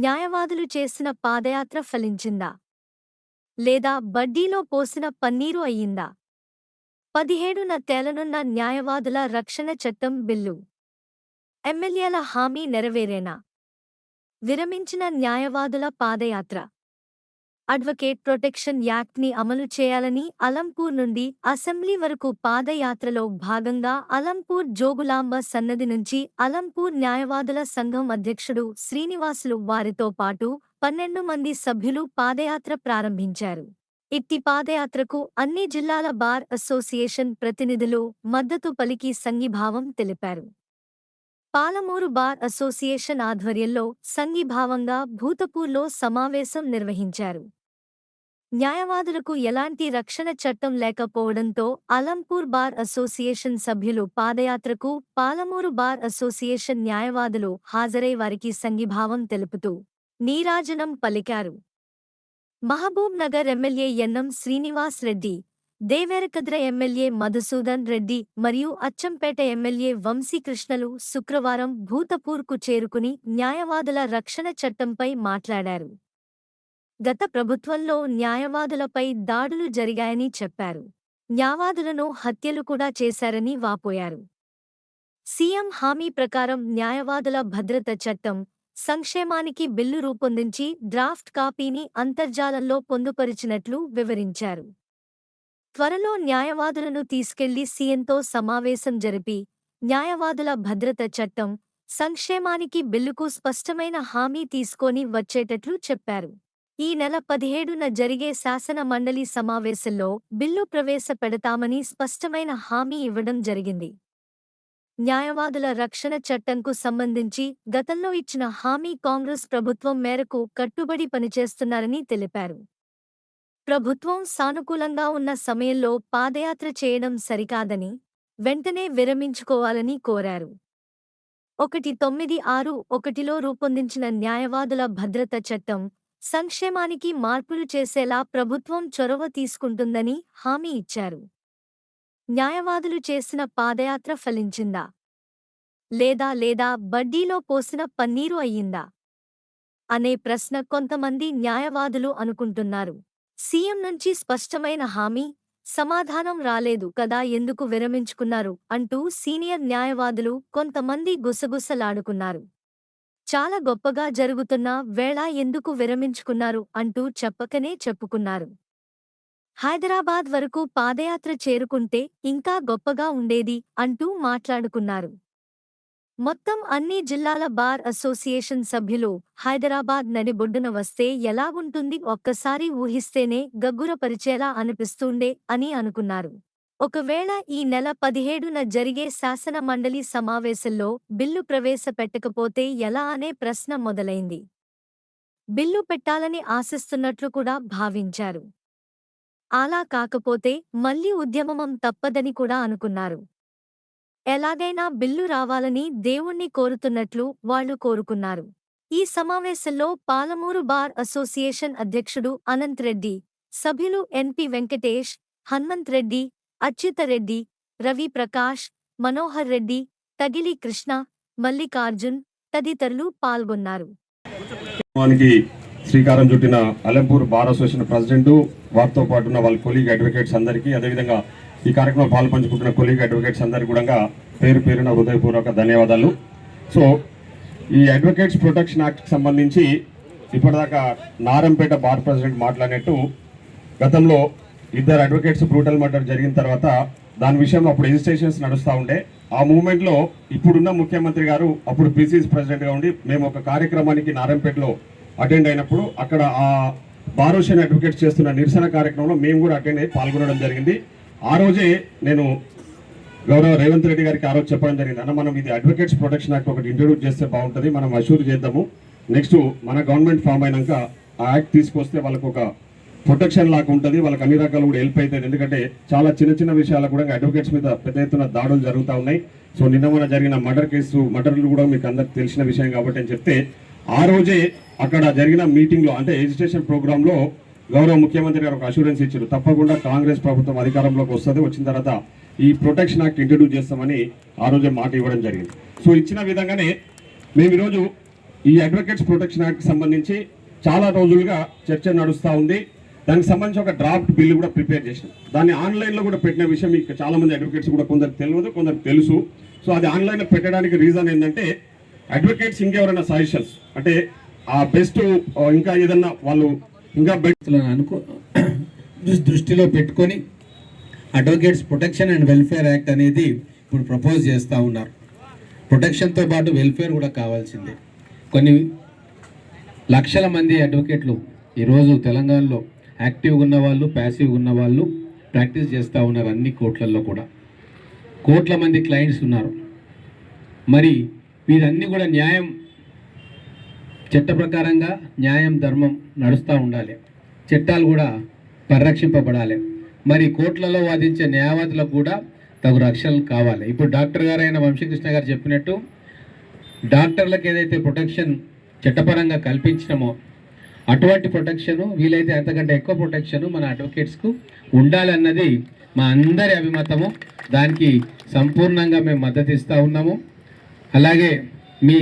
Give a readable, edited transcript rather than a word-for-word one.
న్యాయవాదులు చేసిన పాదయాత్ర ఫలించిందా? లేదా బడ్డీలో పోసిన పన్నీరు అయ్యిందా? 17న తేలనున్న న్యాయవాదుల రక్షణ చట్టం బిల్లు. ఎమ్మెల్యేల హామీ నెరవేరేనా? విరమించిన న్యాయవాదుల పాదయాత్ర. అడ్వకేట్ ప్రొటెక్షన్ యాక్ట్ని అమలు చేయాలని అలంపూర్ నుండి అసెంబ్లీ వరకు పాదయాత్రలో భాగంగా అలంపూర్ జోగులాంబ సన్నది నుంచి అలంపూర్ న్యాయవాదుల సంఘం అధ్యక్షుడు శ్రీనివాసులు వారితో పాటు 12 మంది సభ్యులు పాదయాత్ర ప్రారంభించారు. ఇట్టి పాదయాత్రకు అన్ని జిల్లాల బార్ అసోసియేషన్ ప్రతినిధులు మద్దతు పలికి సంఘీభావం తెలిపారు. పాలమూరు బార్ అసోసియేషన్ ఆధ్వర్యంలో సంఘీభావంగా భూతపూర్లో సమావేశం నిర్వహించారు. న్యాయవాదులకు ఎలాంటి రక్షణ చట్టం లేకపోవడంతో అలంపూర్ బార్ అసోసియేషన్ సభ్యులు పాదయాత్రకు పాలమూరు బార్ అసోసియేషన్ న్యాయవాదులు హాజరై వారికి సంఘీభావం తెలుపుతూ నీరాజనం పలికారు. మహబూబ్ నగర్ ఎమ్మెల్యే యన్నం శ్రీనివాస్ రెడ్డి, దేవేరకద్ర ఎమ్మెల్యే మధుసూదన్ రెడ్డి మరియు అచ్చంపేట ఎమ్మెల్యే వంశీకృష్ణలు శుక్రవారం భూతపూర్కు చేరుకుని న్యాయవాదుల రక్షణ చట్టంపై మాట్లాడారు. గత ప్రభుత్వంలో న్యాయవాదులపై దాడులు జరిగాయని చెప్పారు. న్యాయవాదులను హత్యలు కూడా చేశారని వాపోయారు. సీఎం హామీ ప్రకారం న్యాయవాదుల భద్రత చట్టం, సంక్షేమానికి బిల్లు రూపొందించి డ్రాఫ్ట్ కాపీని అంతర్జాలంలో పొందుపరిచినట్లు వివరించారు. త్వరలో న్యాయవాదులను తీసుకెళ్లి సీఎంతో సమావేశం జరిపి న్యాయవాదుల భద్రత చట్టం, సంక్షేమానికి బిల్లుకు స్పష్టమైన హామీ తీసుకొని వచ్చేటట్లు చెప్పారు. ఈ నెల 17న జరిగే శాసన మండలి సమావేశంలో బిల్లు ప్రవేశపెడతామని స్పష్టమైన హామీ ఇవ్వడం జరిగింది. న్యాయవాదుల రక్షణ చట్టంకు సంబంధించి గతంలో ఇచ్చిన హామీ కాంగ్రెస్ ప్రభుత్వం మేరకు కట్టుబడి పనిచేస్తున్నారని తెలిపారు. ప్రభుత్వం సానుకూలంగా ఉన్న సమయంలో పాదయాత్ర చేయడం సరికాదని, వెంటనే విరమించుకోవాలని కోరారు. 1961లో రూపొందించిన న్యాయవాదుల భద్రత చట్టం, సంక్షేమానికి మార్పులు చేసేలా ప్రభుత్వం చొరవ తీసుకుంటుందని హామీ ఇచ్చారు. న్యాయవాదులు చేసిన పాదయాత్ర ఫలించిందా? లేదా బడ్డీలో పోసిన పన్నీరు అయ్యిందా అనే ప్రశ్న కొంతమంది న్యాయవాదులు అనుకుంటున్నారు. సీఎం నుంచి స్పష్టమైన హామీ, సమాధానం రాలేదు కదా, ఎందుకు విరమించుకున్నారు అంటూ సీనియర్ న్యాయవాదులు కొంతమంది గుసగుసలాడుకున్నారు. చాలా గొప్పగా జరుగుతున్న వేళ ఎందుకు విరమించుకున్నారు అంటూ చెప్పకనే చెప్పుకున్నారు. హైదరాబాద్ వరకు పాదయాత్ర చేరుకుంటే ఇంకా గొప్పగా ఉండేది అంటూ మాట్లాడుకున్నారు. మొత్తం అన్ని జిల్లాల బార్ అసోసియేషన్ సభ్యులు హైదరాబాద్ నడిబొడ్డున వస్తే ఎలాగుంటుంది ఒక్కసారి ఊహిస్తేనే గగ్గురపరిచేలా అనిపిస్తుండే అని అనుకున్నారు. ఒకవేళ ఈ నెల 17న జరిగే శాసన మండలి సమావేశంలో బిల్లు ప్రవేశపెట్టకపోతే ఎలా అనే ప్రశ్న మొదలైంది. బిల్లు పెట్టాలని ఆశిస్తున్నట్లు కూడా భావించారు. అలా కాకపోతే మళ్లీ ఉద్యమం తప్పదని కూడా అనుకున్నారు. ఎలాగైనా బిల్లు రావాలని దేవుణ్ణి కోరుతున్నట్లు వాళ్లు కోరుకున్నారు. ఈ సమావేశంలో పాలమూరు బార్ అసోసియేషన్ అధ్యక్షుడు అనంత్ రెడ్డి, సభ్యులు ఎన్పి వెంకటేష్, హన్మంత్ రెడ్డి, అచ్యుతరెడ్డి, రవి ప్రకాష్, మనోహర్ రెడ్డి, తగిలి కృష్ణ, మల్లికార్జున్ తదితరులు పాల్గొన్నారు. శ్రీకారం చుట్టిన అలంపూర్ బార్ అసోసియేషన్ ప్రెసిడెంట్, వారితో పాటు ఉన్న వాళ్ళ కొలీగ్ అడ్వకేట్స్ అందరికీ, అదేవిధంగా ఈ కార్యక్రమంలో పాల్పంచుకుంటున్న కొలీగ్ అడ్వకేట్స్ అందరికీ కూడా పేరు పేరున హృదయపూర్వక ధన్యవాదాలు. సో ఈ అడ్వకేట్స్ ప్రొటెక్షన్ యాక్ట్కి సంబంధించి ఇప్పటిదాకా నారంపేట బార్ ప్రెసిడెంట్ మాట్లాడినట్టు, గతంలో 2 అడ్వకేట్స్ బ్రూటల్ మర్డర్ జరిగిన తర్వాత దాని విషయంలో అప్పుడు రిజిస్ట్రేషన్స్ నడుస్తూ ఉండే. ఆ మూమెంట్లో ఇప్పుడున్న ముఖ్యమంత్రి గారు అప్పుడు పీసీసీ ప్రెసిడెంట్గా ఉండి మేము ఒక కార్యక్రమానికి నారంపేటలో అటెండ్ అయినప్పుడు అక్కడ ఆ బార్ అసోసియేషన్ అడ్వకేట్స్ చేస్తున్న నిరసన కార్యక్రమంలో మేము కూడా అటెండ్ అయ్యి పాల్గొనడం జరిగింది. ఆ రోజే నేను గౌరవ రేవంత్ రెడ్డి గారికి ఆ రోజు చెప్పడం జరిగింది, అన్న మనం ఇది అడ్వకేట్స్ ప్రొటెక్షన్ యాక్ట్ ఒకటి ఇంట్రొడ్యూస్ చేస్తే బాగుంటుంది, మనం అష్యూర్ చేద్దాము, నెక్స్ట్ మన గవర్నమెంట్ ఫామ్ అయినాక ఆ యాక్ట్ తీసుకొస్తే వాళ్ళకు ఒక ప్రొటెక్షన్ లాగా ఉంటుంది, వాళ్ళకి అన్ని రకాలు కూడా హెల్ప్ అవుతుంది. ఎందుకంటే చాలా చిన్న విషయాలకు కూడా అడ్వకేట్స్ మీద పెద్ద ఎత్తున దాడులు జరుగుతూ ఉన్నాయి. సో నిన్న మొన్న జరిగిన మర్డర్లు కూడా మీకు అందరికి తెలిసిన విషయం కాబట్టి అని చెప్తే, ఆ రోజే అక్కడ జరిగిన మీటింగ్లో అంటే రిజిస్ట్రేషన్ ప్రోగ్రాంలో గౌరవ ముఖ్యమంత్రి గారు ఒక అష్యూరెన్స్ ఇచ్చారు, తప్పకుండా కాంగ్రెస్ ప్రభుత్వం అధికారంలోకి వస్తుంది, వచ్చిన తర్వాత ఈ ప్రొటెక్షన్ యాక్ట్ ఇంట్రొడ్యూస్ చేస్తామని ఆ రోజే మాట ఇవ్వడం జరిగింది. సో ఇచ్చిన విధంగానే మేము ఈరోజు ఈ అడ్వకేట్స్ ప్రొటెక్షన్ యాక్ట్ సంబంధించి చాలా రోజులుగా చర్చ నడుస్తూ ఉంది. దానికి సంబంధించి ఒక డ్రాఫ్ట్ బిల్లు కూడా ప్రిపేర్ చేసినాం. దాన్ని ఆన్లైన్లో కూడా పెట్టిన విషయం మీకు చాలా మంది అడ్వకేట్స్ కూడా కొందరికి తెలియదు, కొందరికి తెలుసు. సో అది ఆన్లైన్లో పెట్టడానికి రీజన్ ఏంటంటే అడ్వకేట్స్ ఇంకెవరైనా సజెషన్స్ అంటే ఆ బెస్ట్ ఇంకా ఏదన్నా వాళ్ళు ఇంకా దృష్టిలో పెట్టుకొని advocates protection and welfare act అనేది ఇప్పుడు ప్రపోజ్ చేస్తూ ఉన్నారు. ప్రొటెక్షన్తో పాటు వెల్ఫేర్ కూడా కావాల్సిందే. కొన్ని లక్షల మంది అడ్వకేట్లు ఈరోజు తెలంగాణలో యాక్టివ్గా ఉన్న వాళ్ళు, ప్యాసివ్గా ఉన్న వాళ్ళు ప్రాక్టీస్ చేస్తూ ఉన్నారు. అన్ని కోర్టులలో కూడా కోట్ల మంది క్లయింట్స్ ఉన్నారు. మరి వీరన్నీ కూడా న్యాయం, చట్ట ప్రకారంగా న్యాయం, ధర్మం నడుస్తూ ఉండాలి. చట్టాలు కూడా పరిరక్షింపబడాలి. మరి కోర్టులలో వాదించే న్యాయవాదులకు కూడా తగు రక్షణలు కావాలి. ఇప్పుడు డాక్టర్ గారు అయిన వంశీకృష్ణ గారు చెప్పినట్టు డాక్టర్లకు ఏదైతే ప్రొటెక్షన్ చట్టపరంగా కల్పించినామో అటువంటి ప్రొటెక్షన్, వీలైతే అంతకంటే ఎక్కువ ప్రొటెక్షన్ మన అడ్వకేట్స్కు ఉండాలన్నది మా అందరి అభిమతము. దానికి సంపూర్ణంగా మేము మద్దతు ఇస్తూ ఉన్నాము. అలాగే మీ